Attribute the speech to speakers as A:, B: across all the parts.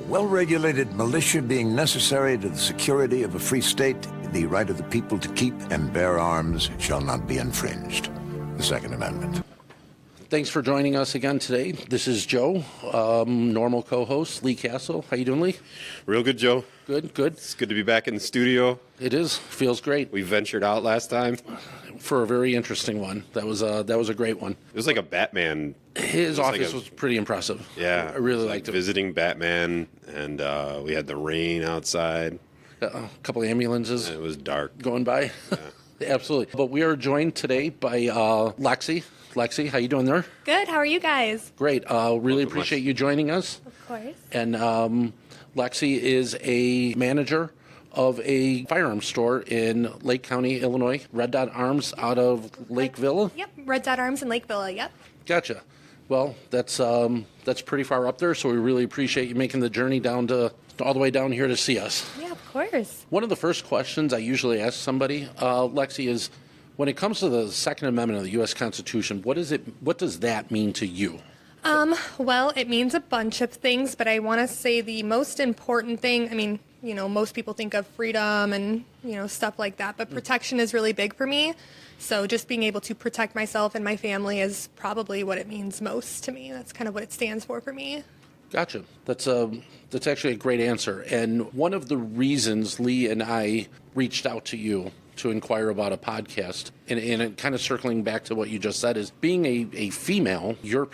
A: well-regulated militia being necessary to the security of a free state, the right of the people to keep and bear arms shall not be infringed. The Second Amendment.
B: Thanks for joining us again today. This is Joe, normal co-host, Lee Castle. How you doing, Lee?
C: Real good, Joe.
B: Good, good.
C: It's good to be back in the studio.
B: It is. Feels great.
C: We ventured out last time.
B: For a very interesting one. That was a great one.
C: It was like a Batman.
B: His office was pretty impressive.
C: Yeah.
B: I really liked it.
C: Visiting Batman, and we had the rain outside.
B: A couple of ambulances.
C: And it was dark.
B: Going by. Yeah. Absolutely. But we are joined today by Lexi. Lexi, how you doing there?
D: Good. How are you guys?
B: Great. Really appreciate you joining us.
D: Of course.
B: And Lexi is a manager of a firearms store in Lake County, Illinois. Red Dot Arms out of Lake Villa?
D: Yep. Red Dot Arms in Lake Villa, yep.
B: Gotcha. Well, that's pretty far up there, so we really appreciate you making the journey down to all the way down here to see us.
D: Yeah, of course.
B: One of the first questions I usually ask somebody, Lexi, is when it comes to the Second Amendment of the U.S. Constitution, what does that mean to you?
D: Well, it means a bunch of things, but I want to say the most important thing, I mean, most people think of freedom and, stuff like that, but protection is really big for me. So just being able to protect myself and my family is probably what it means most to me. That's kind of what it stands for me.
B: Gotcha. That's actually a great answer. And one of the reasons Lee and I reached out to you to inquire about a podcast, and kind of circling back to what you just said, is being a female, your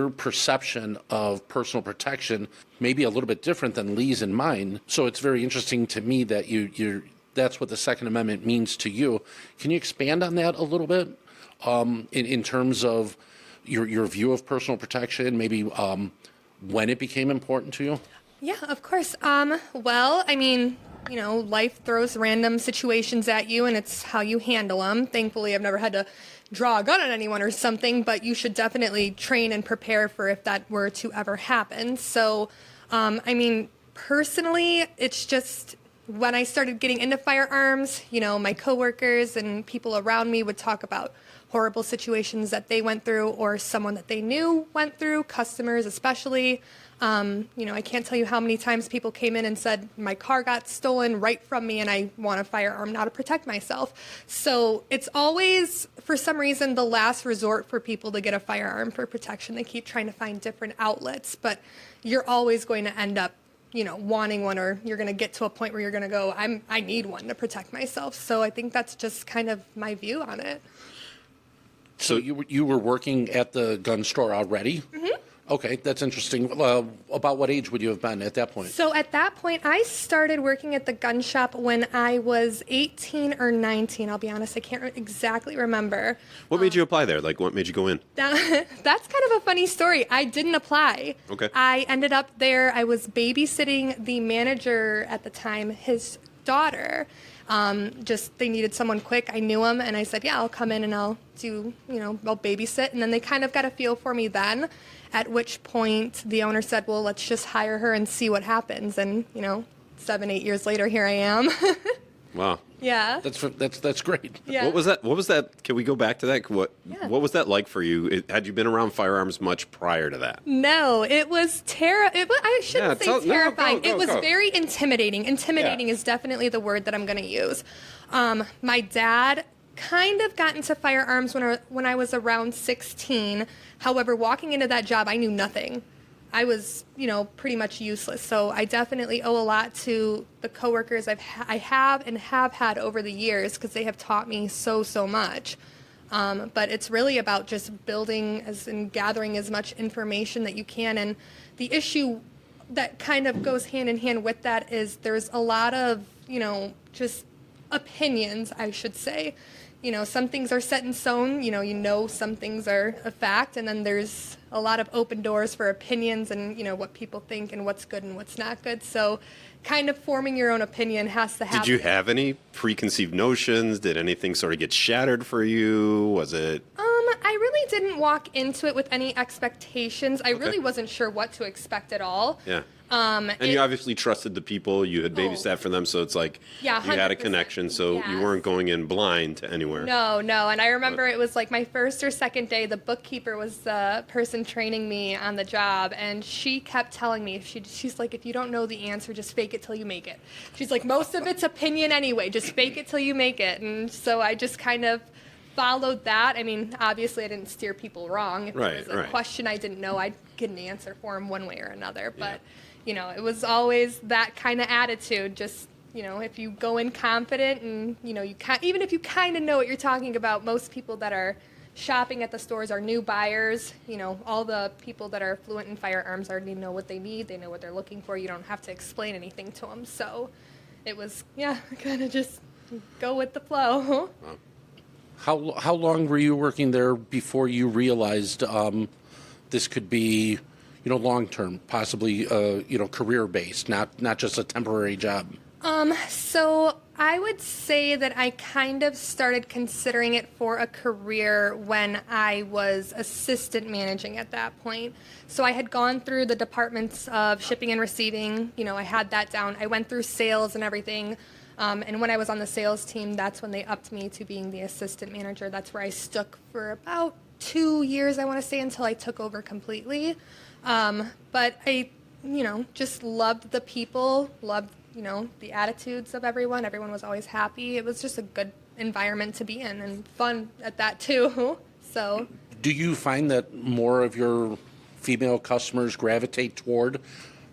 B: perception of personal protection may be a little bit different than Lee's and mine. So it's very interesting to me that that's what the Second Amendment means to you. Can you expand on that a little bit in terms of your view of personal protection, maybe when it became important to you?
D: Yeah, of course. Well, I mean, life throws random situations at you, and it's how you handle them. Thankfully, I've never had to draw a gun on anyone or something, but you should definitely train and prepare for if that were to ever happen. So, I mean, personally, it's just when I started getting into firearms, my coworkers and people around me would talk about horrible situations that they went through or someone that they knew went through, customers especially. I can't tell you how many times people came in and said, my car got stolen right from me and I want a firearm now to protect myself. So it's always, for some reason, the last resort for people to get a firearm for protection. They keep trying to find different outlets, but you're always going to end up, wanting one, or you're going to get to a point where you're going to go, I need one to protect myself. So I think that's just kind of my view on it.
B: So you were working at the gun store already? Mm-hmm. Okay, that's interesting. About what age would you have been at that point?
D: So at that point, I started working at the gun shop when I was 18 or 19. I'll be honest, I can't exactly remember.
C: What made you apply there? Like, what made you go in?
D: That's kind of a funny story. I didn't apply.
C: Okay.
D: I ended up there. I was babysitting the manager at the time, his daughter. They needed someone quick. I knew him, and I said, yeah, I'll come in and I'll do, I'll babysit. And then they kind of got a feel for me then, at which point the owner said, well, let's just hire her and see what happens. And, 7-8 years later, here I am.
C: Wow.
D: Yeah.
B: That's great.
D: Yeah.
C: What was that? Can we go back to that? What was that like for you? Had you been around firearms much prior to that?
D: No, it was I shouldn't say terrifying. It was very intimidating. Intimidating is definitely the word that I'm going to use. My dad kind of got into firearms when I was around 16. However, walking into that job, I knew nothing. I was, pretty much useless. So I definitely owe a lot to the coworkers I have had over the years, because they have taught me so much. But it's really about just building and gathering as much information that you can. And the issue that kind of goes hand in hand with that is there's a lot of, just opinions, I should say. Some things are set in stone, some things are a fact, and then there's a lot of open doors for opinions and, what people think and what's good and what's not good. So kind of forming your own opinion has to happen.
C: Did you have any preconceived notions? Did anything sort of get shattered for you? Was it?
D: I really didn't walk into it with any expectations. I really wasn't sure what to expect at all.
C: Yeah. And you obviously trusted the people. You had babysat for them, so it's like
D: Yeah,
C: you had a
D: 100%.
C: connection, so you
D: Yeah.
C: weren't going in blind to anywhere.
D: No. And I remember it was like my first or second day, the bookkeeper was the person training me on the job, and she kept telling me, she's like, if you don't know the answer, just fake it till you make it. She's like, most of it's opinion anyway, just fake it till you make it. And so I just kind of followed that. I mean, obviously I didn't steer people wrong. If it was a question I didn't know, I'd get an answer for them one way or another. But, it was always that kind of attitude. Just, if you go in confident and, even if you kind of know what you're talking about, most people that are shopping at the stores are new buyers. All the people that are fluent in firearms already know what they need. They know what they're looking for. You don't have to explain anything to them. So it was, kind of just go with the flow.
B: How long were you working there before you realized this could be, long term, possibly, career based, not just a temporary job?
D: So I would say that I kind of started considering it for a career when I was assistant managing at that point. So I had gone through the departments of shipping and receiving. I had that down. I went through sales and everything. And when I was on the sales team, that's when they upped me to being the assistant manager. That's where I stuck for about 2 years, I want to say, until I took over completely. But I, just loved the people, loved, the attitudes of everyone. Everyone was always happy. It was just a good environment to be in and fun at that too. So,
B: do you find that more of your female customers gravitate toward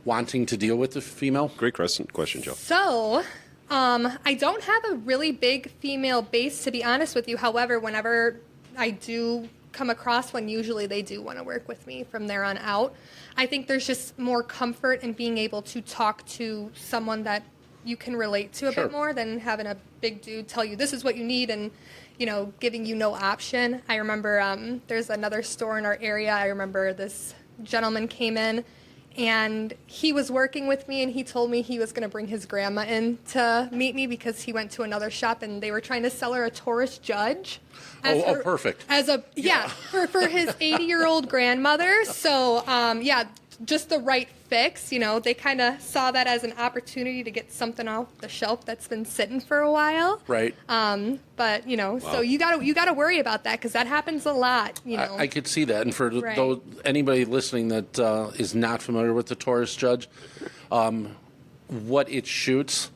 B: wanting to deal with the female?
C: Great question, Joe.
D: So, I don't have a really big female base, to be honest with you. However, whenever I do come across one, usually they do want to work with me from there on out. I think there's just more comfort in being able to talk to someone that you can relate to a bit more than having a big dude tell you this is what you need and, giving you no option. I remember there's another store in our area. I remember this gentleman came in and he was working with me and he told me he was going to bring his grandma in to meet me because he went to another shop and they were trying to sell her a Taurus Judge.
B: Perfect.
D: For his 80-year-old grandmother. So, just the right fix. They kind of saw that as an opportunity to get something off the shelf that's been sitting for a while.
B: Right.
D: But so you gotta worry about that because that happens a lot.
B: I could see that, and for those, anybody listening that is not familiar with the Taurus Judge, what it shoots,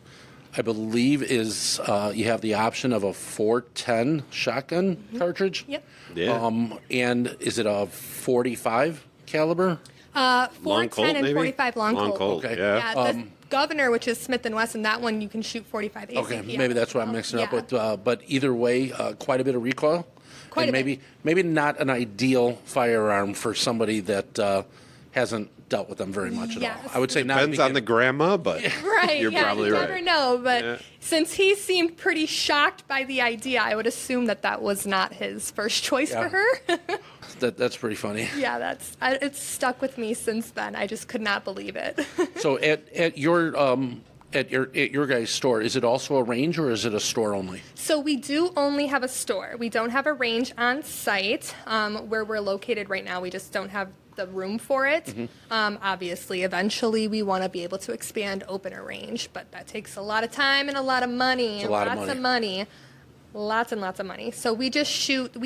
B: I believe, is you have the option of a 410 shotgun cartridge.
D: Yep.
C: Yeah.
B: And is it a 45 caliber?
D: 410 and
C: maybe?
D: 45 long Colt.
B: Okay.
D: Yeah. The Governor, which is Smith & Wesson, that one you can shoot 45 ACP.
B: Okay, maybe that's what I'm mixing up with. But either way, quite a bit of recoil.
D: Quite a bit.
B: Maybe not an ideal firearm for somebody that hasn't dealt with them very much at all. I would say not.
C: Depends on the grandma, but you're probably
D: you
C: right.
D: never know. But since he seemed pretty shocked by the idea, I would assume that was not his first choice for her.
B: That's pretty funny.
D: Yeah, it's stuck with me since then. I just could not believe it.
B: So at your guys' store, is it also a range or is it a store only?
D: So we do only have a store. We don't have a range on site where we're located right now. We just don't have the room for it. Mm-hmm. Obviously, eventually we want to be able to expand, open a range, but that takes a lot of time and a lot of money. Lots and lots of money. So we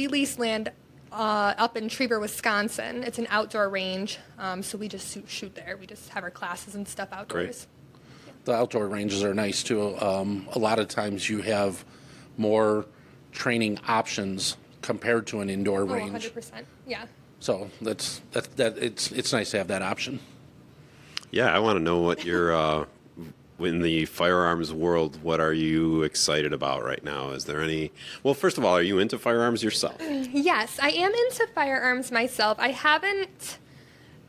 D: lease land up in Trever, Wisconsin. It's an outdoor range, so we just shoot there. We just have our classes and stuff outdoors.
B: Great. The outdoor ranges are nice too. A lot of times you have more training options compared to an indoor range.
D: 100%. Yeah.
B: So it's nice to have that option.
C: Yeah, I want to know what you're in the firearms world. What are you excited about right now? Is there any? Well, first of all, are you into firearms yourself?
D: Yes, I am into firearms myself. I haven't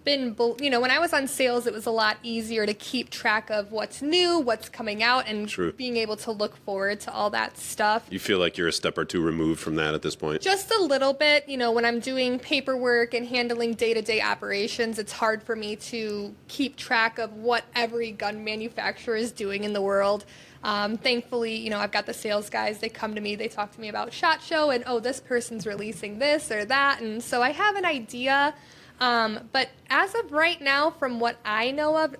D: been, when I was on sales, it was a lot easier to keep track of what's new, what's coming out, and being able to look forward to all that stuff.
C: You feel like you're a step or two removed from that at this point?
D: Just a little bit. When I'm doing paperwork and handling day-to-day operations, it's hard for me to keep track of what every gun manufacturer is doing in the world. Thankfully, I've got the sales guys. They come to me, they talk to me about SHOT Show, and this person's releasing this or that, and so I have an idea But as of right now, from what I know of,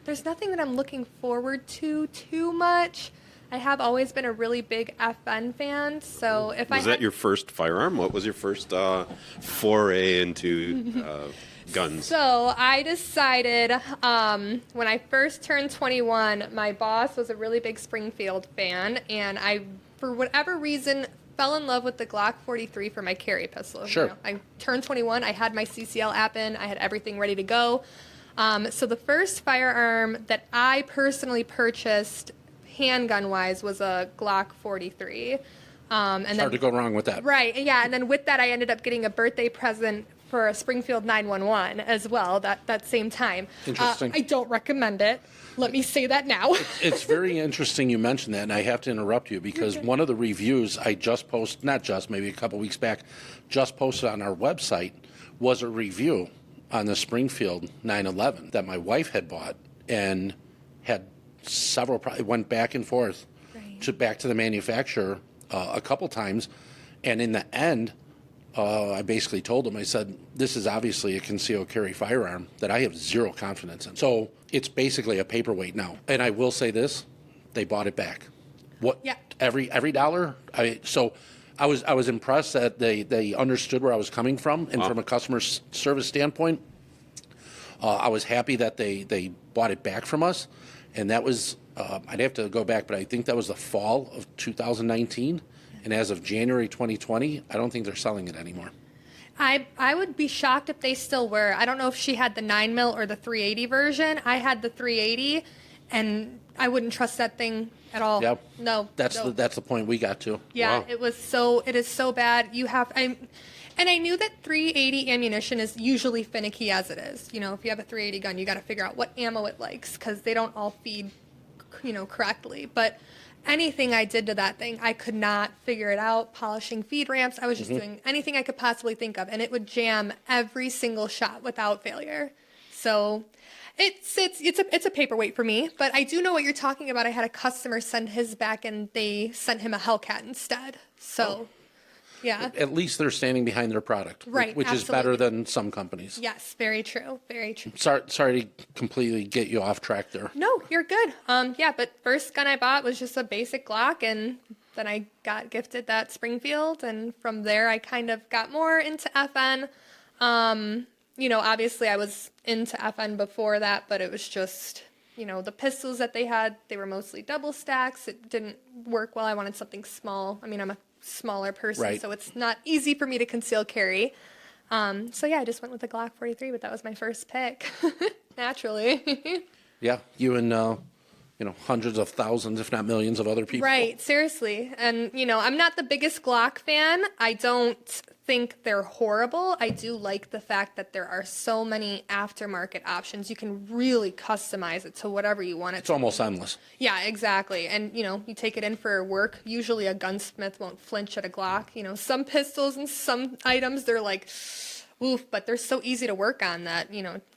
D: there's nothing that I'm looking forward to too much. I have always been a really big FN fan, so if
C: Was that your first firearm? What was your first foray into guns?
D: So I decided when I first turned 21, my boss was a really big Springfield fan, and I, for whatever reason, fell in love with the Glock 43 for my carry pistol.
B: Sure.
D: I turned 21, I had my CCL app in, I had everything ready to go. So the first firearm that I personally purchased handgun-wise was a Glock 43.
B: It's hard to go wrong with that.
D: Right, yeah, and then with that I ended up getting a birthday present for a Springfield 911 as well that same time.
B: Interesting.
D: I don't recommend it. Let me say that now.
B: It's very interesting you mentioned that, and I have to interrupt you because one of the reviews I just posted, maybe a couple weeks back, just posted on our website was a review on the Springfield 911 that my wife had bought and had several, went back and forth back to the manufacturer a couple times, and in the end, I basically told him, I said, this is obviously a concealed carry firearm that I have zero confidence in. So it's basically a paperweight now. And I will say this, they bought it back. What?
D: Yeah.
B: Every dollar? So I was impressed that they understood where I was coming from, and from a customer service standpoint, I was happy that they bought it back from us. And that was, I'd have to go back, but I think that was the fall of 2019. And as of January 2020, I don't think they're selling it anymore.
D: I would be shocked if they still were. I don't know if she had the 9mm or the 380 version. I had the 380, and I wouldn't trust that thing at all.
B: Yep.
D: No.
B: That's the point we got to.
D: Yeah,
C: Wow.
D: it is so bad. And I knew that 380 ammunition is usually finicky as it is. You know, if you have a 380 gun, you got to figure out what ammo it likes because they don't all feed, correctly. But anything I did to that thing, I could not figure it out. Polishing feed ramps, I was just doing anything I could possibly think of, and it would jam every single shot without failure. So it's a paperweight for me, but I do know what you're talking about. I had a customer send his back, and they sent him a Hellcat instead. So, yeah.
B: At least they're standing behind their product,
D: Right,
B: which is better than some companies.
D: Yes, very true, very true.
B: Sorry to completely get you off track there.
D: No, you're good. Yeah, but first gun I bought was just a basic Glock, and then I got gifted that Springfield, and from there I kind of got more into FN. Obviously I was into FN before that, but it was just, the pistols that they had, they were mostly double stacks. It didn't work well. I wanted something small. I mean, I'm a smaller person,
B: Right.
D: so it's not easy for me to conceal carry. So yeah, I just went with the Glock 43, but that was my first pick, naturally.
B: Yeah, you and hundreds of thousands, if not millions, of other people.
D: Right, seriously. And, I'm not the biggest Glock fan. I don't think they're horrible. I do like the fact that there are so many aftermarket options. You can really customize it to whatever you want it
B: It's
D: to.
B: almost endless.
D: Yeah, exactly. And, you take it in for work. Usually a gunsmith won't flinch at a Glock. Some pistols and some items, they're like, oof, but they're so easy to work on that,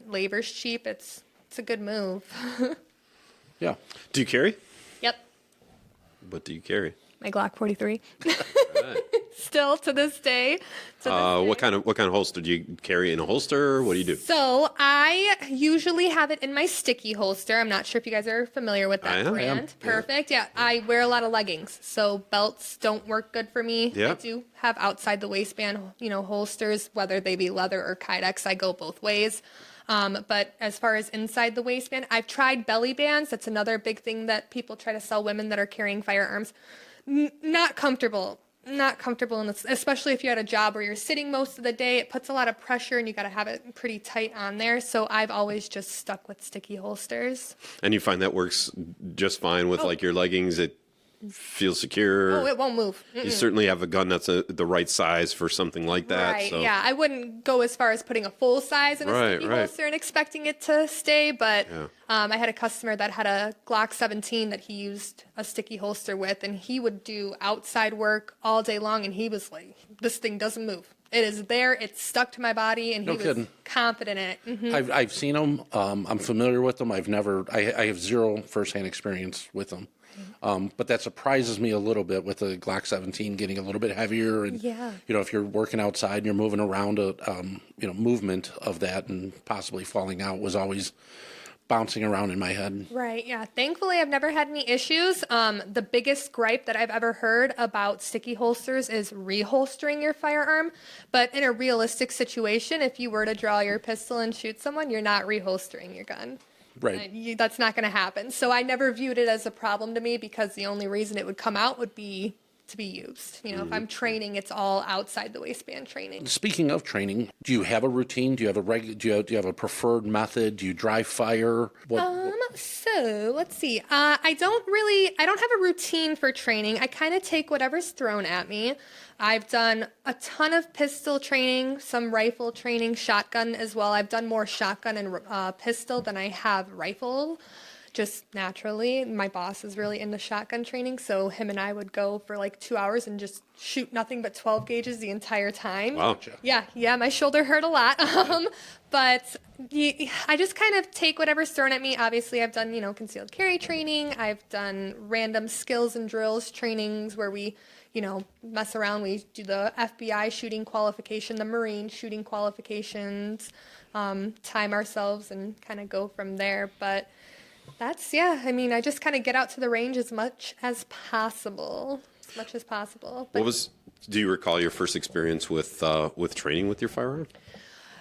D: labor's cheap. It's a good move.
B: Yeah.
C: Do you carry?
D: Yep.
C: What do you carry?
D: My Glock 43.
C: Right.
D: Still to this day.
C: What kind of holster do you carry in a holster? What do you do?
D: So I usually have it in my sticky holster. I'm not sure if you guys are familiar with that
C: I am.
D: brand. Perfect. Yeah, I wear a lot of leggings, so belts don't work good for me.
C: Yeah.
D: I do have outside the waistband, holsters, whether they be leather or Kydex. I go both ways. But as far as inside the waistband, I've tried belly bands. That's another big thing that people try to sell women that are carrying firearms. Not comfortable. Not comfortable, especially if you had a job where you're sitting most of the day. It puts a lot of pressure, and you got to have it pretty tight on there. So I've always just stuck with sticky holsters.
C: And you find that works just fine with like your leggings? It feels secure?
D: Oh, it won't move.
C: You certainly have a gun that's the right size for something like that.
D: Right,
C: so.
D: yeah. I wouldn't go as far as putting a full size in a sticky holster and expecting it to stay, but I had a customer that had a Glock 17 that he used a sticky holster with, and he would do outside work all day long, and he was like, this thing doesn't move. It is there. It's stuck to my body, and
B: No
D: he was
B: kidding.
D: confident in it. Mhm.
B: I've seen them. I'm familiar with them. I have zero firsthand experience with them. But that surprises me a little bit with the Glock 17 getting a little bit heavier. And,
D: Yeah.
B: if you're working outside and you're moving around, movement of that and possibly falling out was always bouncing around in my head.
D: Right, yeah. Thankfully, I've never had any issues. The biggest gripe that I've ever heard about sticky holsters is reholstering your firearm. But in a realistic situation, if you were to draw your pistol and shoot someone, you're not reholstering your gun.
B: Right.
D: That's not going to happen. So I never viewed it as a problem to me because the only reason it would come out would be to be used. If I'm training, it's all outside the waistband training.
B: Speaking of training, do you have a routine? Do you have do you have a preferred method? Do you dry fire?
D: So let's see. I don't have a routine for training. I kind of take whatever's thrown at me. I've done a ton of pistol training, some rifle training, shotgun as well. I've done more shotgun and pistol than I have rifle. Just naturally, my boss is really into shotgun training, so him and I would go for like 2 hours and just shoot nothing but 12 gauges the entire time.
C: Wow.
D: Yeah, my shoulder hurt a lot. But I just kind of take whatever's thrown at me. Obviously, I've done, concealed carry training. I've done random skills and drills trainings where we, mess around. We do the FBI shooting qualification, the Marine shooting qualifications, time ourselves and kind of go from there. But I just kind of get out to the range as much as possible. But
C: Do you recall your first experience with training with your firearm?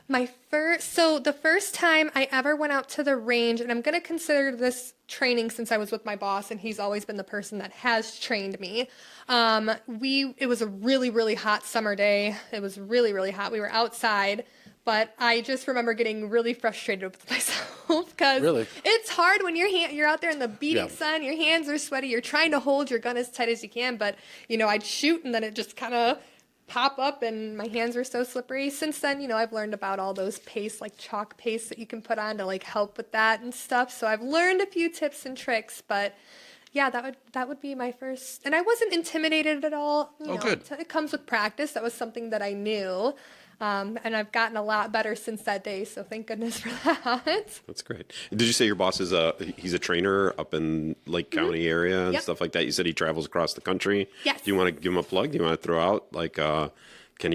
D: The first time I ever went out to the range, and I'm going to consider this training since I was with my boss, and he's always been the person that has trained me. It was a really, really hot summer day. It was really, really hot. We were outside. But I just remember getting really frustrated with myself because it's hard when you're out there in the beating sun, your hands are sweaty, you're trying to hold your gun as tight as you can, but, I'd shoot and then it just kind of pop up and my hands were so slippery. Since then, I've learned about all those pastes, like chalk paste that you can put on to, like, help with that and stuff. So I've learned a few tips and tricks, but yeah, that would be my first. And I wasn't intimidated at all.
B: Good.
D: It comes with practice. That was something that I knew. And I've gotten a lot better since that day, so thank goodness for that.
C: That's great. Did you say your boss is he's a trainer up in Lake County area and stuff like that? You said he travels across the country.
D: Yes.
C: Do you want to give him a plug? Do you want to throw out can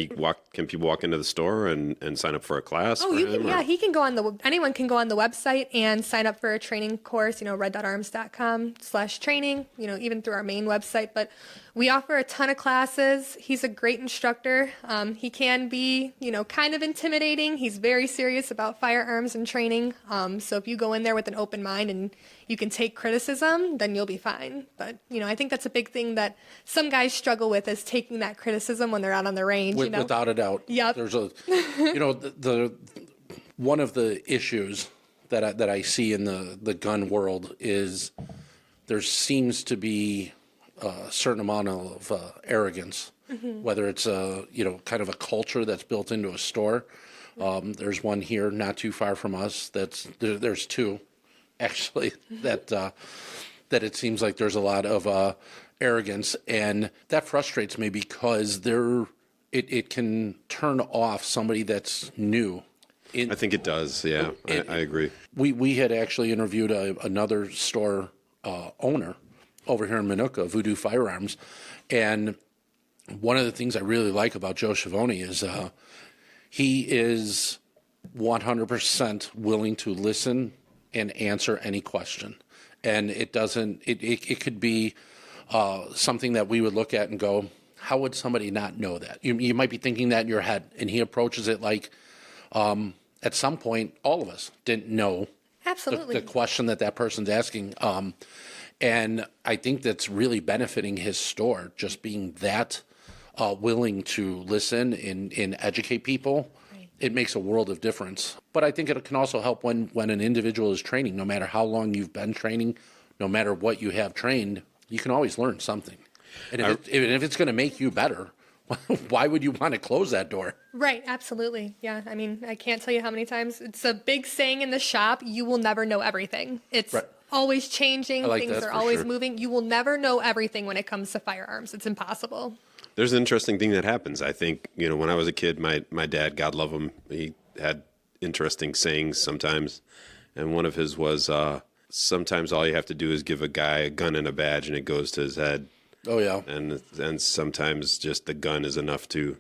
C: people walk into the store and sign up for a class?
D: He can go anyone can go on the website and sign up for a training course, red.arms.com/training, even through our main website. But we offer a ton of classes. He's a great instructor. He can be, kind of intimidating. He's very serious about firearms and training. So if you go in there with an open mind and you can take criticism, then you'll be fine. But, I think that's a big thing that some guys struggle with is taking that criticism when they're out on the range.
B: Without a doubt.
D: Yep.
B: There's one of the issues that I see in the gun world is there seems to be a certain amount of arrogance, whether it's kind of a culture that's built into a store. There's one here not too far from us. There's two, actually, that it seems like there's a lot of arrogance, and that frustrates me because it can turn off somebody that's new.
C: I think it does. Yeah, I agree.
B: We had actually interviewed another store owner over here in Minooka, Voodoo Firearms, and one of the things I really like about Joe Schiavone is he is 100% willing to listen and answer any question, and it could be something that we would look at and go, how would somebody not know that? You might be thinking that in your head, and he approaches it like at some point all of us didn't know
D: Absolutely.
B: the question that person's asking. And I think that's really benefiting his store, just being that willing to listen and educate people. Right. It makes a world of difference. But I think it can also help when an individual is training, no matter how long you've been training, no matter what you have trained, you can always learn something. And if it's going to make you better, why would you want to close that door?
D: Right, absolutely. Yeah, I mean, I can't tell you how many times. It's a big saying in the shop, you will never know everything. It's always changing. Things are always moving. You will never know everything when it comes to firearms. It's impossible.
C: There's an interesting thing that happens. I think, when I was a kid, my dad, God love him, he had interesting sayings sometimes. And one of his was, sometimes all you have to do is give a guy a gun and a badge and it goes to his head.
B: Oh, yeah.
C: And sometimes just the gun is enough to.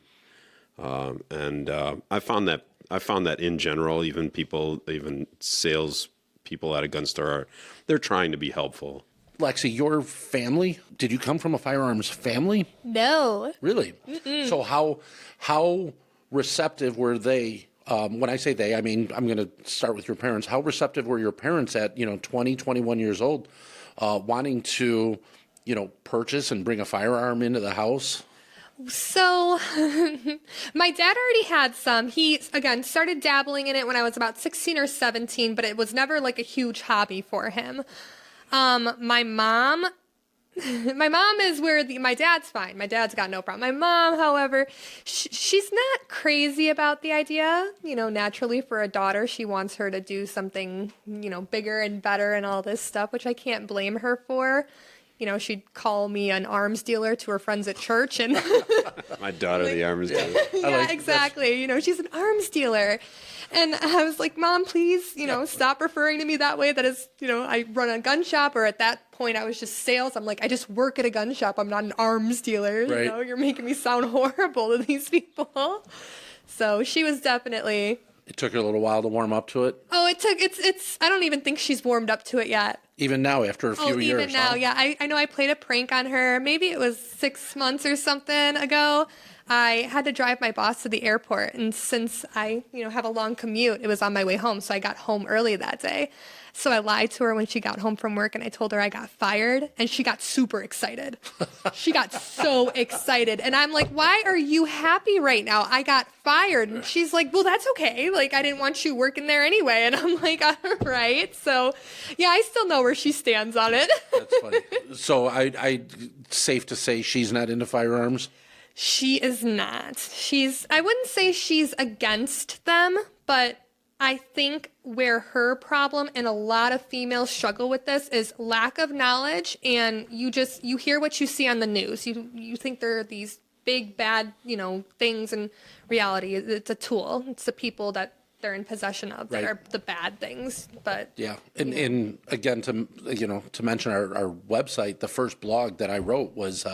C: I found that in general, even sales people at a gun store, they're trying to be helpful.
B: Lexi, your family, did you come from a firearms family?
D: No.
B: Really? Mm-mm. So how receptive were they? When I say they, I mean, I'm going to start with your parents. How receptive were your parents at, 20, 21 years old, wanting to, purchase and bring a firearm into the house?
D: So my dad already had some. He, again, started dabbling in it when I was about 16 or 17, but it was never like a huge hobby for him. My mom is where my dad's fine. My dad's got no problem. My mom, however, she's not crazy about the idea. Naturally for a daughter, she wants her to do something, bigger and better and all this stuff, which I can't blame her for. She'd call me an arms dealer to her friends at church, and
C: my daughter, the arms dealer.
D: Yeah, exactly. She's an arms dealer. And I was like, Mom, please, stop referring to me that way. That is, I run a gun shop, or at that point I was just sales. I'm like, I just work at a gun shop. I'm not an arms dealer.
B: Right.
D: You're making me sound horrible to these people. So she was definitely.
B: It took her a little while to warm up to it?
D: Oh, it's I don't even think she's warmed up to it yet.
B: Even now, after a few years?
D: Even now,
B: huh?
D: yeah. I know I played a prank on her. Maybe it was 6 months or something ago. I had to drive my boss to the airport, and since I, have a long commute, it was on my way home, so I got home early that day. So I lied to her when she got home from work, and I told her I got fired, and she got super excited. She got so excited, and I'm like, why are you happy right now? I got fired. And she's like, well, that's okay. Like, I didn't want you working there anyway. And I'm like, all right. So, yeah, I still know where she stands on it.
B: That's funny. So I safe to say she's not into firearms?
D: She is not. I wouldn't say she's against them, but I think where her problem, and a lot of females struggle with this, is lack of knowledge, and you hear what you see on the news. You think they're these big bad, things, and reality it's a tool. It's the people that they're in possession of that are the bad things. But
B: yeah, and again, to mention our website, the first blog that I wrote was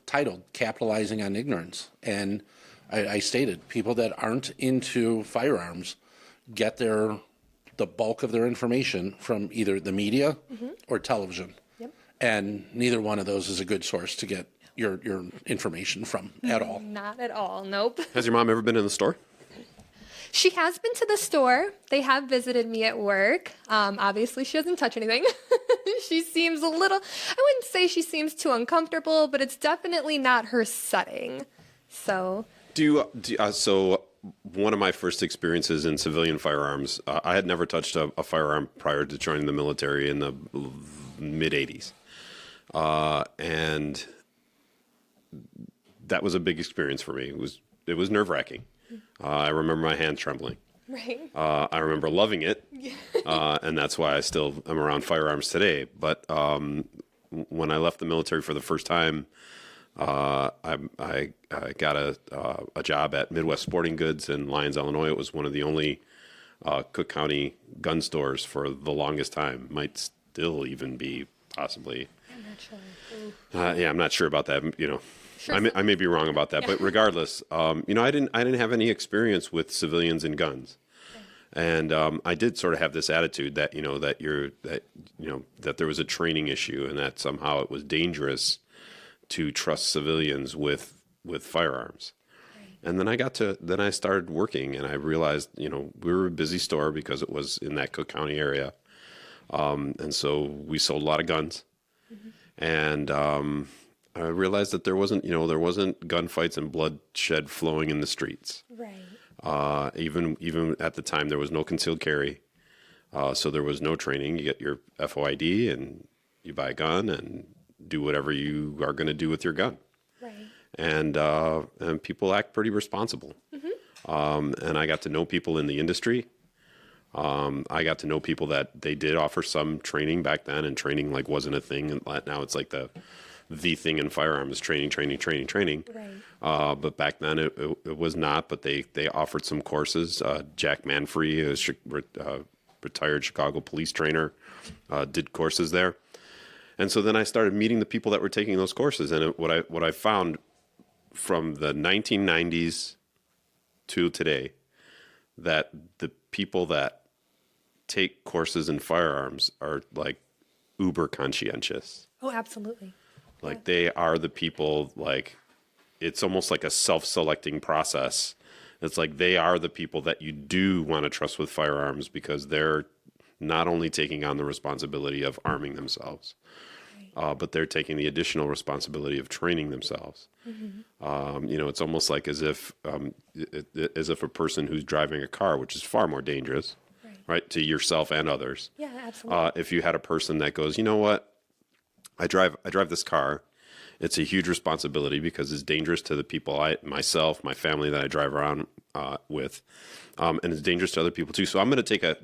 B: titled "Capitalizing on Ignorance," and I stated people that aren't into firearms get the bulk of their information from either the media or television. Yep. And neither one of those is a good source to get your information from at all.
D: Not at all, nope.
C: Has your mom ever been in the store?
D: She has been to the store. They have visited me at work. Obviously, she doesn't touch anything. She seems I wouldn't say she seems too uncomfortable, but it's definitely not her setting. So...
C: So one of my first experiences in civilian firearms, I had never touched a firearm prior to joining the military in the mid-'80s. And that was a big experience for me. It was nerve-wracking. I remember my hands trembling.
D: Right.
C: I remember loving it, and that's why I still am around firearms today. But when I left the military for the first time, I got a job at Midwest Sporting Goods in Lyons, Illinois. It was one of the only Cook County gun stores for the longest time. Might still even be, possibly.
D: I'm not sure.
C: Yeah, I'm not sure about that.
D: Sure.
C: I may be wrong about that, but regardless, I didn't have any experience with civilians and guns. And I did sort of have this attitude that that there was a training issue, and that somehow it was dangerous to trust civilians with firearms. Right. And then I started working, and I realized, we were a busy store because it was in that Cook County area. And so we sold a lot of guns. Mm-hmm. And I realized that there wasn't gunfights and bloodshed flowing in the streets.
D: Right.
C: Even at the time, there was no concealed carry. So there was no training. You get your FOID and you buy a gun and do whatever you are going to do with your gun.
D: Right.
C: And people act pretty responsible. Mm-hmm. And I got to know people in the industry. I got to know people that they did offer some training back then, and training wasn't a thing. And now it's like the the thing in firearms, training.
D: Right.
C: But back then it was not, but they offered some courses. Jack Manfrey, a retired Chicago police trainer, did courses there. And so then I started meeting the people that were taking those courses. And what I found from the 1990s to today, that the people that take courses in firearms are like uber conscientious.
D: Oh, absolutely.
C: Like they are the people, like it's almost like a self-selecting process. It's like they are the people that you do want to trust with firearms because they're not only taking on the responsibility of arming themselves, but they're taking the additional responsibility of training themselves. It's almost like as if a person who's driving a car, which is far more dangerous, right, to yourself and others.
D: Yeah, absolutely.
C: If you had a person that goes, you know what, I drive this car. It's a huge responsibility because it's dangerous to the people, myself, my family that I drive around with, and it's dangerous to other people too. So I'm going to take a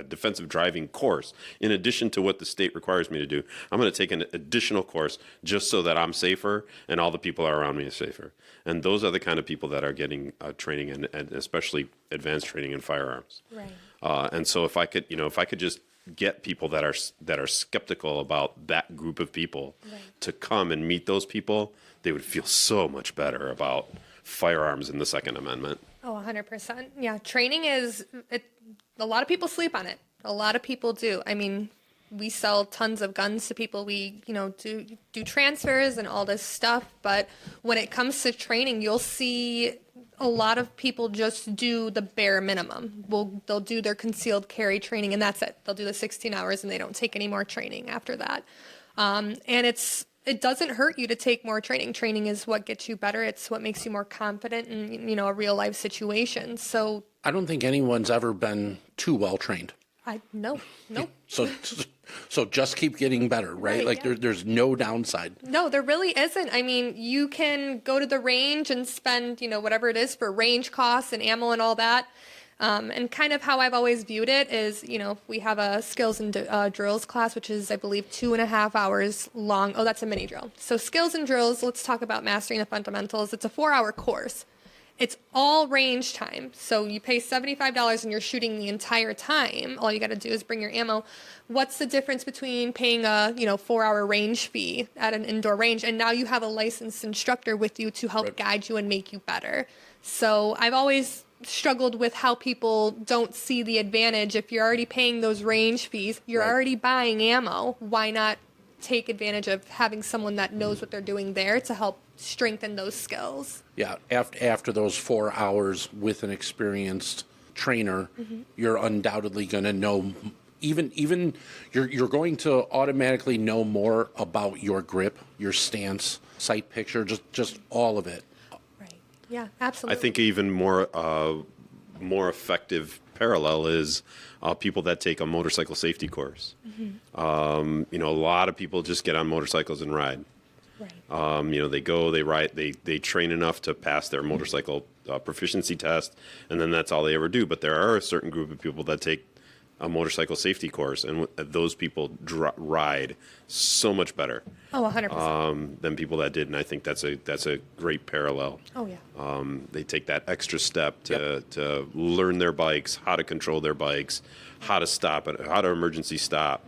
C: defensive driving course in addition to what the state requires me to do. I'm going to take an additional course just so that I'm safer and all the people around me are safer. And those are the kind of people that are getting training and especially advanced training in firearms.
D: Right.
C: And so if I could just get people that are skeptical about that group of people to come and meet those people, they would feel so much better about firearms in the Second Amendment.
D: Oh, 100%. Yeah, training is, a lot of people sleep on it. A lot of people do. I mean, we sell tons of guns to people. We, do transfers and all this stuff. But when it comes to training, you'll see a lot of people just do the bare minimum. They'll do their concealed carry training and that's it. They'll do the 16 hours and they don't take any more training after that. And it doesn't hurt you to take more training. Training is what gets you better. It's what makes you more confident in, a real life situation. So
B: I don't think anyone's ever been too well trained.
D: No.
B: So just keep getting better, right? Like
D: yeah.
B: there's no downside.
D: No, there really isn't. I mean, you can go to the range and spend, whatever it is for range costs and ammo and all that. And kind of how I've always viewed it is, we have a skills and drills class, which is, I believe, 2.5 hours long. Oh, that's a mini drill. So skills and drills, let's talk about mastering the fundamentals. It's a 4-hour course. It's all range time. So you pay $75 and you're shooting the entire time. All you got to do is bring your ammo. What's the difference between paying a, 4-hour range fee at an indoor range and now you have a licensed instructor with you to help guide you and make you better? So I've always struggled with how people don't see the advantage. If you're already paying those range fees, you're already buying ammo. Why not take advantage of having someone that knows what they're doing there to help strengthen those skills?
B: Yeah, after those 4 hours with an experienced trainer, you're undoubtedly going to know, even you're going to automatically know more about your grip, your stance, sight picture, just all of it.
D: Right. Yeah, absolutely.
C: I think even more effective parallel is people that take a motorcycle safety course. A lot of people just get on motorcycles and ride.
D: Right.
C: They go, they ride, they train enough to pass their motorcycle proficiency test, and then that's all they ever do. But there are a certain group of people that take a motorcycle safety course, and those people ride so much better.
D: Oh, 100%.
C: Than people that did, and I think that's a great parallel.
D: Oh, yeah.
C: They take that extra step to learn their bikes, how to control their bikes, how to stop it, how to emergency stop.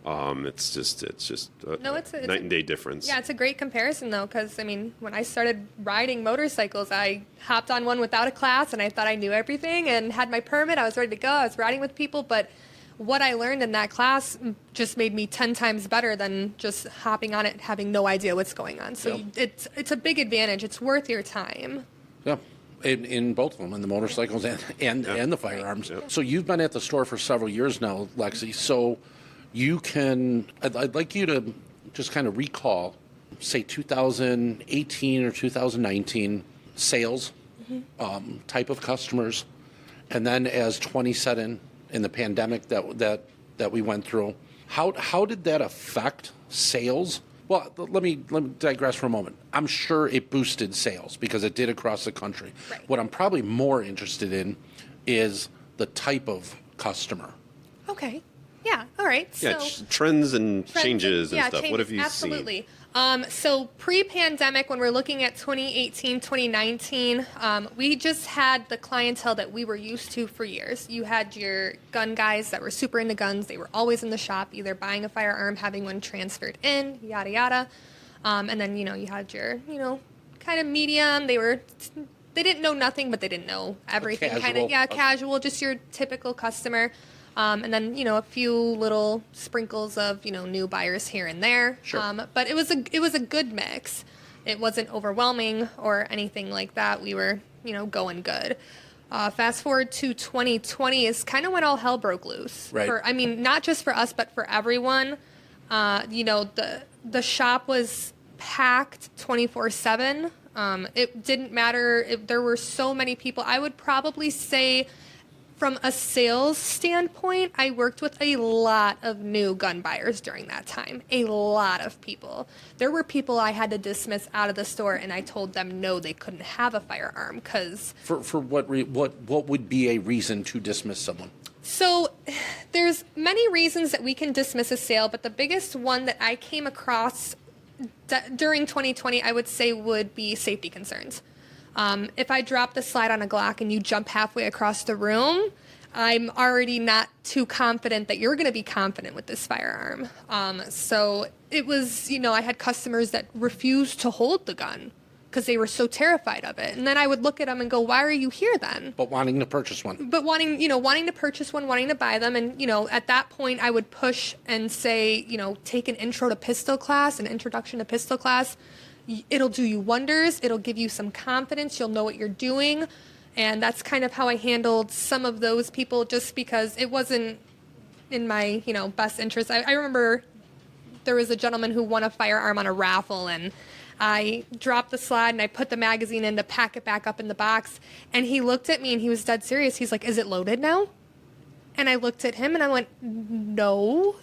C: It's just it's a night and day difference.
D: Yeah, it's a great comparison though, because when I started riding motorcycles, I hopped on one without a class, and I thought I knew everything and had my permit. I was ready to go. I was riding with people, but what I learned in that class just made me 10 times better than just hopping on it, having no idea what's going on. So it's a big advantage. It's worth your time.
B: Yeah. In both of them, in the motorcycles and the firearms. Yeah. So you've been at the store for several years now, Lexi. So I'd like you to just kind of recall, say 2018 or 2019 sales, type of customers, and then as 2027 in the pandemic that we went through, how did that affect sales? Well, let me digress for a moment. I'm sure it boosted sales because it did across the country.
D: Right.
B: What I'm probably more interested in is the type of customer.
D: Okay. Yeah. All right.
C: Yeah,
D: So
C: trends and
D: trends
C: changes and stuff.
D: changes,
C: What have you
D: absolutely.
C: seen?
D: So pre-pandemic, when we're looking at 2018, 2019, we just had the clientele that we were used to for years. You had your gun guys that were super into guns. They were always in the shop, either buying a firearm, having one transferred in, yada, yada. And then, you had your, kind of medium. They didn't know nothing, but they didn't know everything.
B: Casual.
D: Casual, just your typical customer. And then, a few little sprinkles of, new buyers here and there.
B: Sure.
D: But it was a good mix. It wasn't overwhelming or anything like that. We were, going good. Fast forward to 2020 is kind of when all hell broke loose.
B: Right.
D: Not just for us, but for everyone. The shop was packed 24/7. It didn't matter if there were so many people. I would probably say, from a sales standpoint, I worked with a lot of new gun buyers during that time. A lot of people. There were people I had to dismiss out of the store, and I told them no, they couldn't have a firearm because.
B: For what would be a reason to dismiss someone?
D: So there's many reasons that we can dismiss a sale, but the biggest one that I came across during 2020, I would say, would be safety concerns. If I drop the slide on a Glock and you jump halfway across the room, I'm already not too confident that you're going to be confident with this firearm. So it was, I had customers that refused to hold the gun because they were so terrified of it. And then I would look at them and go, why are you here then?
B: But wanting to purchase one.
D: But wanting to purchase one, wanting to buy them. And, at that point I would push and say, take an intro to pistol class, an introduction to pistol class. It'll do you wonders. It'll give you some confidence. You'll know what you're doing. And that's kind of how I handled some of those people, just because it wasn't in my, best interest. I remember there was a gentleman who won a firearm on a raffle, and I dropped the slide and I put the magazine in to pack it back up in the box. And he looked at me and he was dead serious. He's like, "Is it loaded now?" And I looked at him and I went, no,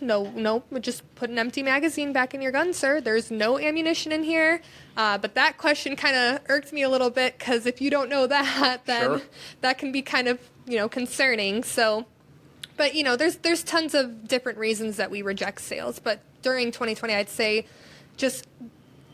D: just put an empty magazine back in your gun, sir. There's no ammunition in here. But that question kind of irked me a little bit, because if you don't know that, then
B: Sure.
D: that can be kind of, concerning. So, but, there's tons of different reasons that we reject sales. But during 2020, I'd say just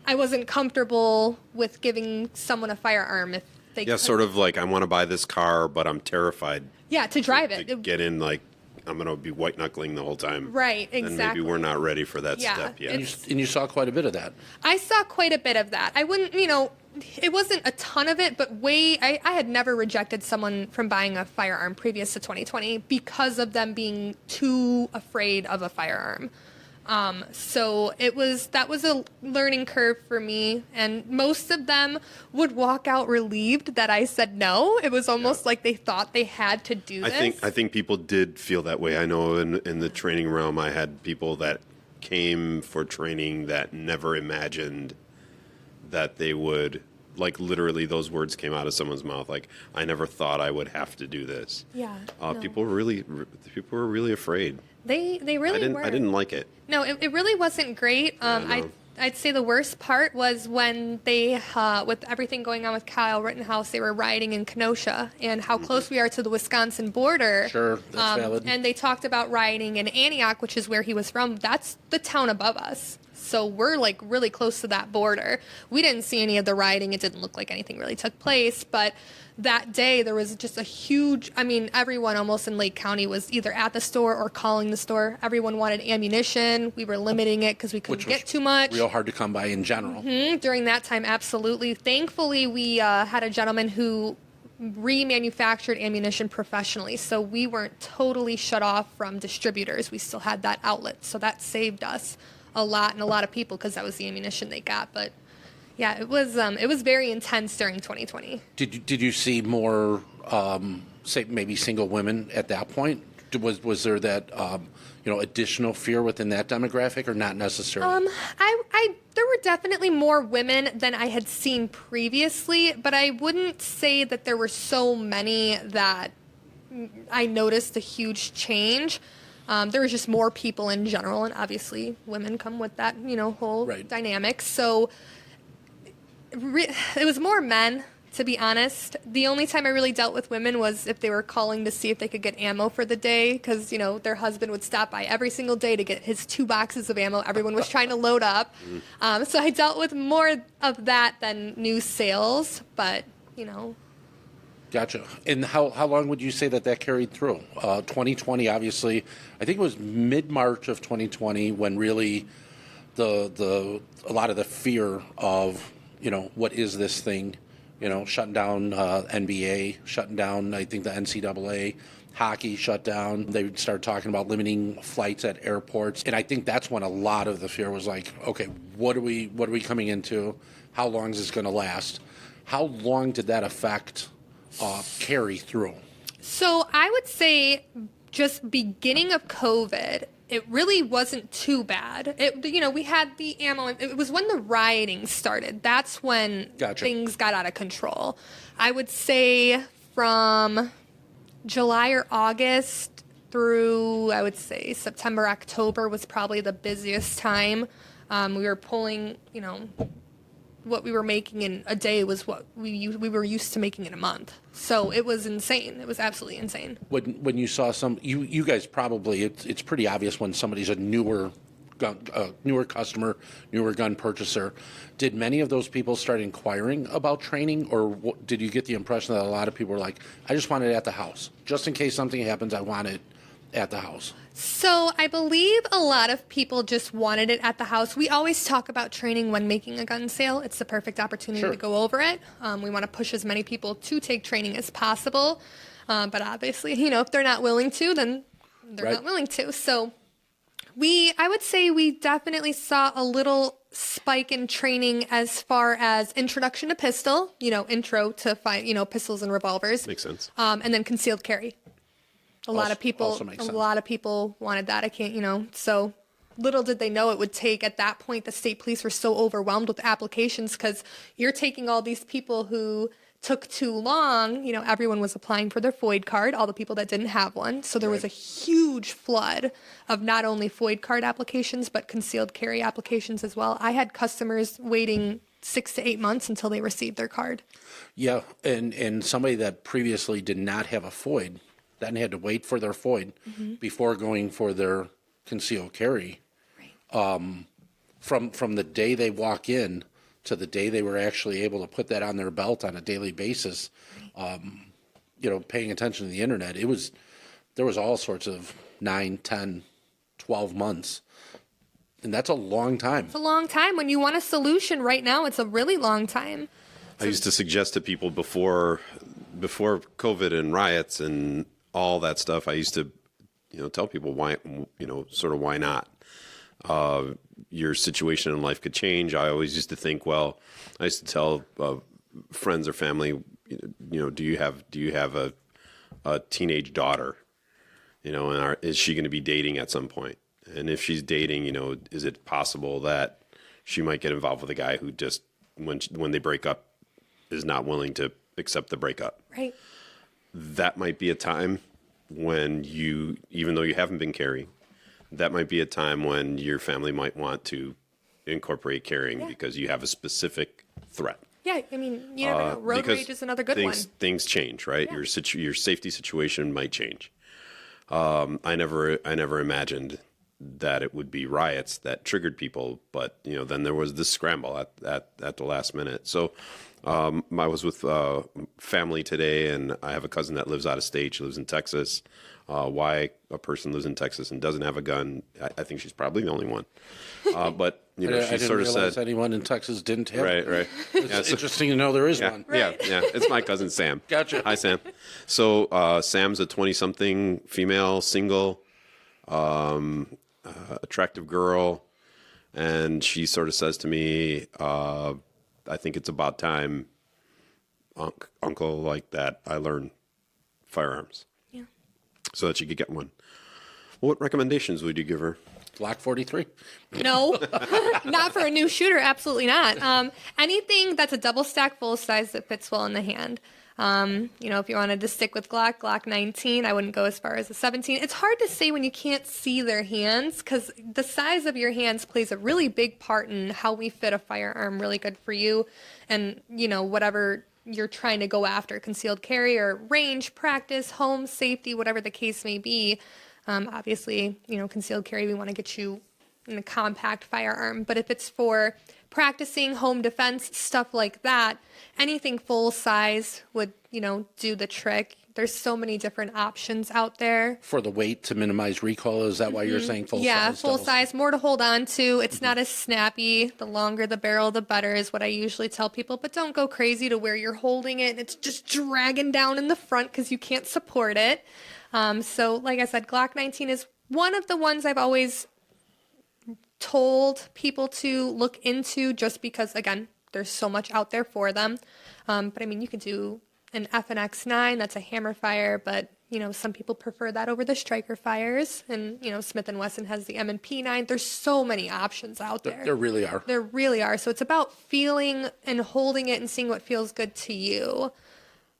D: I wasn't comfortable with giving someone a firearm if they
C: Yeah, sort of like, I want to buy this car, but I'm terrified
D: to drive
C: to
D: it.
C: get in, like, I'm going to be white knuckling the whole time.
D: Right,
C: And
D: exactly.
C: maybe we're not ready for that
D: Yeah.
C: step yet.
B: And you saw quite a bit of that.
D: I saw quite a bit of that. I wouldn't, it wasn't a ton of it, but I had never rejected someone from buying a firearm previous to 2020 because of them being too afraid of a firearm. So that was a learning curve for me, and most of them would walk out relieved that I said no. It was almost like they thought they had to do this.
C: I think people did feel that way. I know in the training realm, I had people that came for training that never imagined that they would, like, literally those words came out of someone's mouth. Like, I never thought I would have to do this.
D: Yeah.
C: People were really afraid.
D: They really were.
C: I didn't like it.
D: No, it really wasn't great.
C: no.
D: I'd say the worst part was when they, with everything going on with Kyle Rittenhouse, they were rioting in Kenosha, and how close we are to the Wisconsin border.
B: Sure, that's valid.
D: And they talked about rioting in Antioch, which is where he was from. That's the town above us. So we're like really close to that border. We didn't see any of the rioting. It didn't look like anything really took place. But that day there was just a huge, everyone almost in Lake County was either at the store or calling the store. Everyone wanted ammunition. We were limiting it because we couldn't get too much.
B: Real hard to come by in general.
D: During that time, absolutely. Thankfully, we had a gentleman who remanufactured ammunition professionally, so we weren't totally shut off from distributors. We still had that outlet, so that saved us a lot and a lot of people, because that was the ammunition they got. But yeah, it was very intense during 2020.
B: Did you see more, say maybe single women at that point? Was there that additional fear within that demographic, or not necessarily?
D: There were definitely more women than I had seen previously, but I wouldn't say that there were so many that I noticed a huge change. There was just more people in general, and obviously women come with that, whole
B: Right.
D: dynamic. So it was more men, to be honest. The only time I really dealt with women was if they were calling to see if they could get ammo for the day, because, you know, their husband would stop by every single day to get his 2 boxes of ammo. Everyone was trying to load up. So I dealt with more of that than new sales, but, you know.
B: Gotcha. And how long would you say that carried through? 2020, obviously, I think it was mid-March of 2020 when really a lot of the fear of, you know, what is this thing, you know, shutting down NBA, shutting down, I think, the NCAA, hockey shut down. They started talking about limiting flights at airports, and I think that's when a lot of the fear was like, okay, what are we coming into? How long is this going to last? How long did that affect carry through?
D: So I would say just beginning of COVID, it really wasn't too bad. You know, we had the ammo. It was when the rioting started. That's when things got out of control. I would say from July or August through, I would say, September, October was probably the busiest time. We were pulling, you know, what we were making in a day was what we were used to making in a month. So it was insane. It was absolutely insane.
B: When you saw you guys probably, it's pretty obvious when somebody's a newer customer, newer gun purchaser. Did many of those people start inquiring about training, or did you get the impression that a lot of people were like, I just want it at the house. Just in case something happens, I want it at the house?
D: So I believe a lot of people just wanted it at the house. We always talk about training when making a gun sale. It's the perfect opportunity to go over it. We want to push as many people to take training as possible. But obviously, you know, if they're not willing to, then they're not willing to. So I would say we definitely saw a little spike in training as far as introduction to pistol, you know, intro to pistols and revolvers.
C: Makes sense.
D: And then concealed carry. A lot of people wanted that. I can't, you know, so little did they know it would take. At that point, the state police were so overwhelmed with applications because you're taking all these people who took too long. You know, everyone was applying for their FOID card, all the people that didn't have one. So there was a huge flood of not only FOID card applications, but concealed carry applications as well. I had customers waiting 6 to 8 months until they received their card.
B: Yeah, and somebody that previously did not have a FOID, then had to wait for their FOID before going for their concealed carry. From the day they walk in to the day they were actually able to put that on their belt on a daily basis, you know, paying attention to the internet, there was all sorts of 9, 10, 12 months. And that's a long time.
D: It's a long time. When you want a solution right now, it's a really long time.
C: I used to suggest to people before COVID and riots and all that stuff, I used to, you know, tell people why, you know, sort of why not. Your situation in life could change. I always used to think, well, I used to tell friends or family, you know, do you have a teenage daughter, you know, and is she going to be dating at some point? And if she's dating, you know, is it possible that she might get involved with a guy who just, when they break up, is not willing to accept the breakup?
D: Right.
C: That might be a time when you, even though you haven't been carrying, that might be a time when your family might want to incorporate carrying because you have a specific threat.
D: Yeah, I mean, you never know. Road rage is another good one.
C: Things change, right? Yeah. Your safety situation might change. I never imagined that it would be riots that triggered people, but you know, then there was this scramble at the last minute. So I was with family today, and I have a cousin that lives out of state. She lives in Texas. Why a person lives in Texas and doesn't have a gun, I think she's probably the only one. But you know, she sort of said
B: anyone in Texas didn't have.
C: Right.
B: It's interesting to know there is one.
C: Right. Yeah. It's my cousin Sam.
B: Gotcha.
C: Hi, Sam. So Sam's a 20-something female, single, attractive girl, and she sort of says to me, I think it's about time, uncle, like that I learn firearms. Yeah. So that she could get one. What recommendations would you give her?
B: Glock 43.
D: No, not for a new shooter. Absolutely not. Anything that's a double stack full size that fits well in the hand. You know, if you wanted to stick with Glock 19, I wouldn't go as far as a 17. It's hard to say when you can't see their hands because the size of your hands plays a really big part in how we fit a firearm really good for you and, you know, whatever you're trying to go after, concealed carry or range, practice, home, safety, whatever the case may be. Obviously, concealed carry, we want to get you in a compact firearm. But if it's for practicing, home defense, stuff like that, anything full size would, do the trick. There's so many different options out there.
B: For the weight to minimize recoil, is that why you're saying full size?
D: Yeah, full size, more to hold on to. It's not as snappy. The longer the barrel, the better is what I usually tell people. But don't go crazy to where you're holding it and it's just dragging down in the front because you can't support it. So like I said, Glock 19 is one of the ones I've always told people to look into just because, again, there's so much out there for them. But I mean, you could do an FNX 9, that's a hammer fire, but some people prefer that over the striker fires. And Smith & Wesson has the M&P 9. There's so many options out there.
B: There really are.
D: There really are. So it's about feeling and holding it and seeing what feels good to you.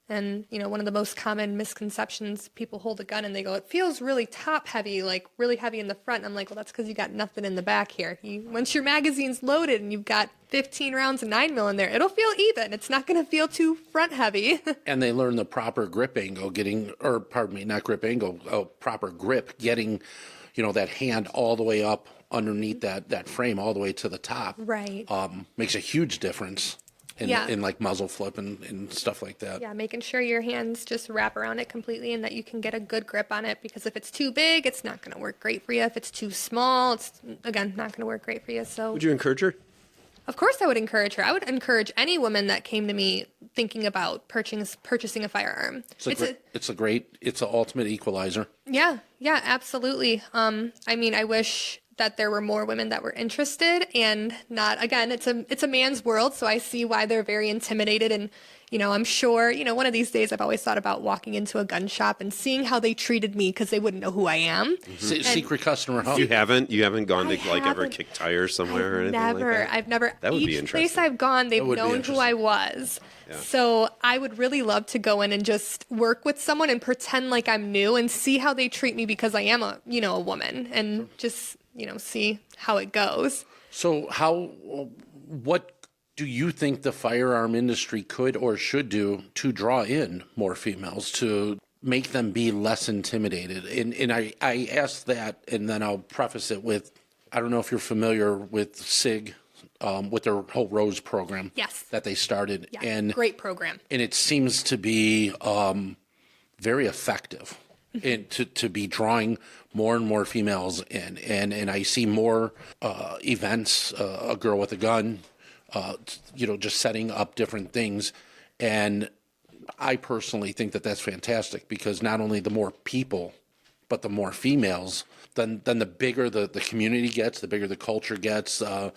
D: And, one of the most common misconceptions, people hold a gun and they go, it feels really top heavy, like really heavy in the front. And I'm like, well, that's because you got nothing in the back here. Once your magazine's loaded and you've got 15 rounds of 9mm in there, it'll feel even. It's not going to feel too front heavy.
B: And they learn the proper grip angle, not grip angle, proper grip, getting, that hand all the way up underneath that frame all the way to the top.
D: Right.
B: Makes a huge difference. In like muzzle flip and stuff like that.
D: Yeah, making sure your hands just wrap around it completely and that you can get a good grip on it, because if it's too big, it's not going to work great for you. If it's too small, it's, again, not going to work great for you. So,
C: Would you encourage her?
D: Of course I would encourage her. I would encourage any woman that came to me thinking about purchasing a firearm.
B: It's an ultimate equalizer.
D: Yeah, absolutely. I mean, I wish that there were more women that were interested, and not, again, it's a man's world, so I see why they're very intimidated. And I'm sure one of these days I've always thought about walking into a gun shop and seeing how they treated me, because they wouldn't know who I am.
B: Secret customer help.
C: You haven't gone to ever kick tires somewhere or anything like that?
D: I've never.
C: That would be
D: Each
C: interesting.
D: place I've gone, they've known who I was. Yeah. So I would really love to go in and just work with someone and pretend like I'm new and see how they treat me, because I am a woman, and just see how it goes.
B: So what do you think the firearm industry could or should do to draw in more females, to make them be less intimidated? And I asked that, and then I'll preface it with, I don't know if you're familiar with SIG, with their whole Rose program.
D: Yes.
B: That they started.
D: Yeah,
B: and
D: great program.
B: And it seems to be very effective. And to be drawing more and more females in, and I see more events, a girl with a gun, just setting up different things, and I personally think that that's fantastic, because not only the more people, but the more females, then the bigger the community gets, the bigger the culture gets, and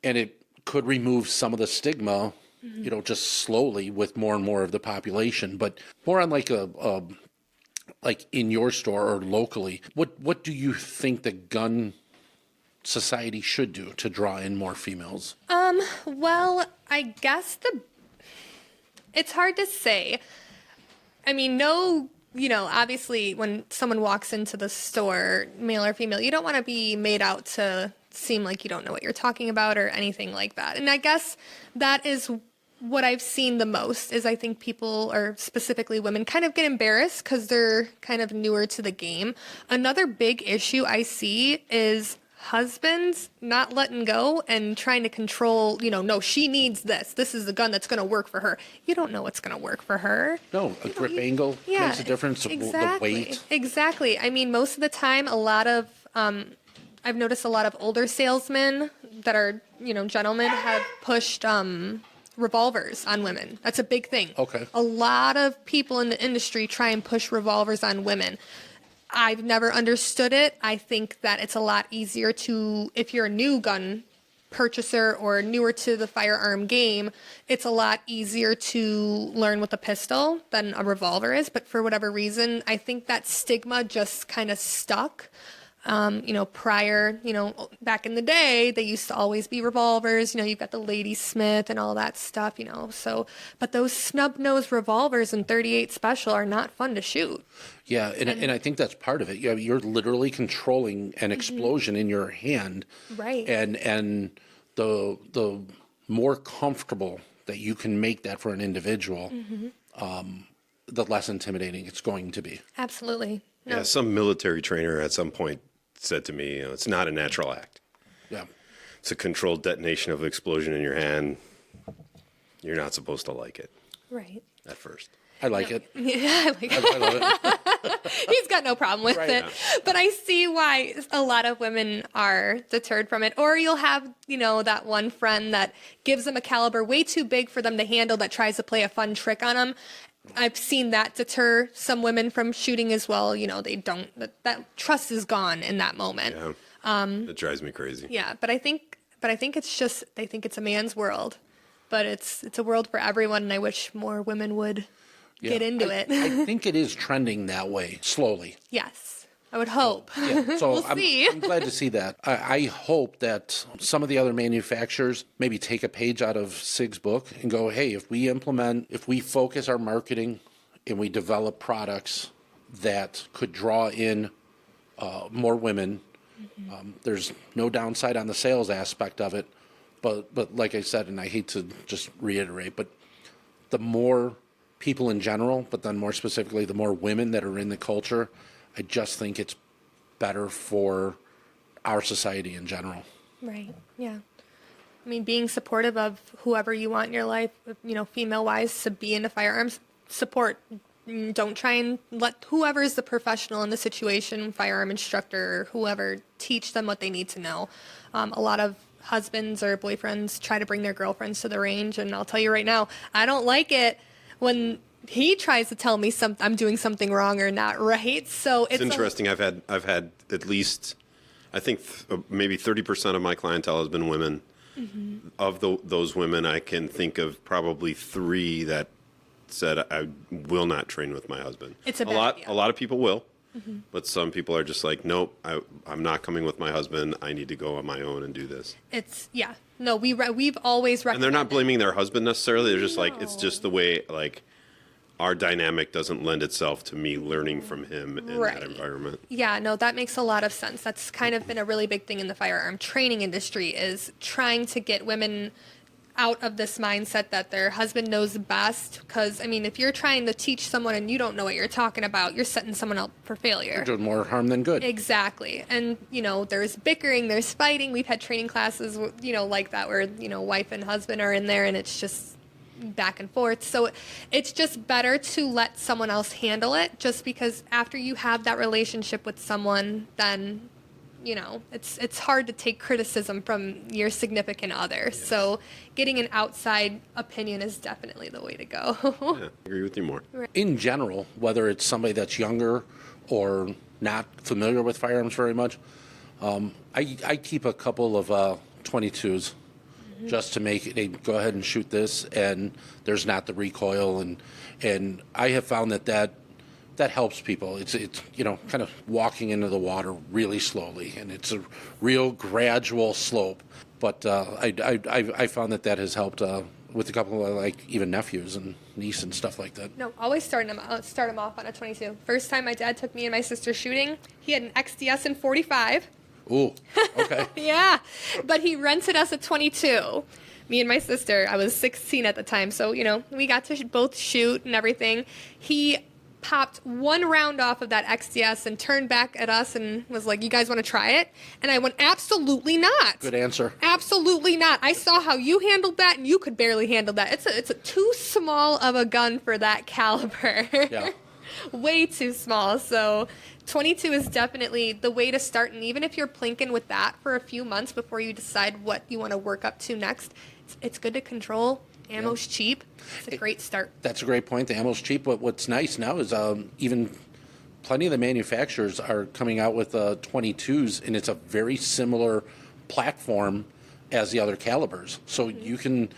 B: it could remove some of the stigma, just slowly with more and more of the population, but more on like like in your store or locally, what do you think the gun society should do to draw in more females?
D: Well, I guess it's hard to say. I mean, obviously when someone walks into the store, male or female, you don't want to be made out to seem like you don't know what you're talking about or anything like that. And I guess that is what I've seen the most, is I think people, or specifically women, kind of get embarrassed because they're kind of newer to the game. Another big issue I see is husbands not letting go and trying to control, no, she needs this. This is the gun that's going to work for her. You don't know what's going to work for her.
B: No, a grip angle makes a difference.
D: Exactly.
B: The weight.
D: Exactly. I mean, most of the time, I've noticed a lot of older salesmen that are, gentlemen, have pushed revolvers on women. That's a big thing.
B: Okay.
D: A lot of people in the industry try and push revolvers on women. I've never understood it. I think that it's a lot easier if you're a new gun purchaser or newer to the firearm game, it's a lot easier to learn with a pistol than a revolver is. But for whatever reason, I think that stigma just kind of stuck. Prior, back in the day, they used to always be revolvers, you've got the Lady Smith and all that stuff, but those snub-nosed revolvers in 38 Special are not fun to shoot.
B: Yeah, and I think that's part of it. You're literally controlling an explosion in your hand.
D: Right.
B: And the more comfortable that you can make that for an individual, the less intimidating it's going to be.
D: Absolutely. No.
C: Yeah, some military trainer at some point said to me, it's not a natural act.
B: Yeah.
C: It's a controlled detonation of explosion in your hand. You're not supposed to like it
D: Right.
C: at first.
B: I like it.
D: Yeah, I like it.
B: I love it.
D: He's got no problem with
B: Right.
D: it. But I see why a lot of women are deterred from it. Or you'll have, that one friend that gives them a caliber way too big for them to handle that tries to play a fun trick on them. I've seen that deter some women from shooting as well. They don't, that trust is gone in that moment.
C: Yeah. It drives me crazy.
D: Yeah, but I think it's just, they think it's a man's world. But it's a world for everyone, and I wish more women would get into it.
B: I think it is trending that way, slowly.
D: Yes, I would hope.
B: Yeah, so
D: We'll see.
B: I'm glad to see that. I hope that some of the other manufacturers maybe take a page out of Sig's book and go, hey, if we focus our marketing and we develop products that could draw in more women, there's no downside on the sales aspect of it. But like I said, and I hate to just reiterate, but the more people in general, but then more specifically, the more women that are in the culture, I just think it's better for our society in general.
D: Right, yeah. I mean, being supportive of whoever you want in your life, female-wise, to be into firearms, support. Don't try and let whoever is the professional in the situation, firearm instructor, or whoever, teach them what they need to know. A lot of husbands or boyfriends try to bring their girlfriends to the range, and I'll tell you right now, I don't like it when he tries to tell me I'm doing something wrong or not right. So it's
C: interesting. I've had at least, I think maybe 30% of my clientele has been women. Of those women, I can think of probably 3 that said I will not train with my husband.
D: It's a bad
C: lot.
D: idea.
C: A lot of people will, but some people are just like, nope, I'm not coming with my husband. I need to go on my own and do this.
D: No, we've always recommended.
C: And they're not blaming their husband necessarily. They're just like, it's just the way, like, our dynamic doesn't lend itself to me learning from him in that environment.
D: Yeah, no, that makes a lot of sense. That's kind of been a really big thing in the firearm training industry, is trying to get women out of this mindset that their husband knows best. Because, I mean, if you're trying to teach someone and you don't know what you're talking about, you're setting someone up for failure.
B: You're doing more harm than good.
D: Exactly. And, there's bickering, there's fighting. We've had training classes, like that where, wife and husband are in there and it's just back and forth. So it's just better to let someone else handle it, just because after you have that relationship with someone, then it's hard to take criticism from your significant other. Yes. So getting an outside opinion is definitely the way to go.
C: Yeah, I agree with you more.
B: In general, whether it's somebody that's younger or not familiar with firearms very much, I keep a couple of 22s just to make it, hey, go ahead and shoot this, and there's not the recoil, and I have found that helps people. It's kind of walking into the water really slowly, and it's a real gradual slope. But I found that has helped with a couple of, like, even nephews and niece and stuff like that.
D: No, always start them off on a 22. First time my dad took me and my sister shooting, he had an XDS in 45.
B: Ooh, okay.
D: Yeah, but he rented us a 22. Me and my sister, I was 16 at the time, so, we got to both shoot and everything. He popped one round off of that XDS and turned back at us and was like, you guys want to try it? And I went, absolutely not.
B: Good answer.
D: Absolutely not. I saw how you handled that, and you could barely handle that. It's a too small of a gun for that caliber.
B: Yeah.
D: Way too small. So 22 is definitely the way to start. And even if you're plinking with that for a few months before you decide what you want to work up to next, it's good to control. Ammo's cheap. It's a great start.
B: That's a great point. The ammo's cheap. But what's nice now is even plenty of the manufacturers are coming out with 22s, and it's a very similar platform as the other calibers. So you can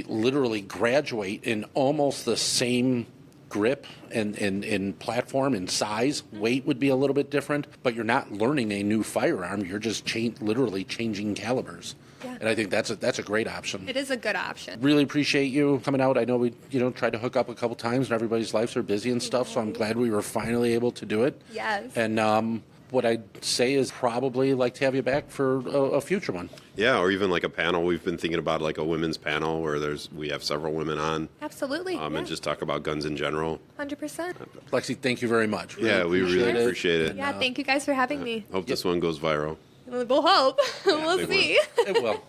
B: literally graduate in almost the same grip and platform and size. Weight would be a little bit different, but you're not learning a new firearm. You're just literally changing calibers. Yeah. And I think that's a great option.
D: It is a good option.
B: Really appreciate you coming out. I know we tried to hook up a couple times, and everybody's lives are busy and stuff, so I'm glad we were finally able to do it.
D: Yes.
B: And what I'd say is probably like to have you back for a future one.
C: Yeah, or even like a panel. We've been thinking about like a women's panel where we have several women on.
D: Absolutely.
C: And just talk about guns in general.
D: 100%.
B: Lexi, thank you very much.
C: Yeah, we really appreciate it.
D: Yeah, thank you guys for having me.
C: Hope this one goes viral.
D: We'll hope. We'll
C: big
D: see.
B: It will.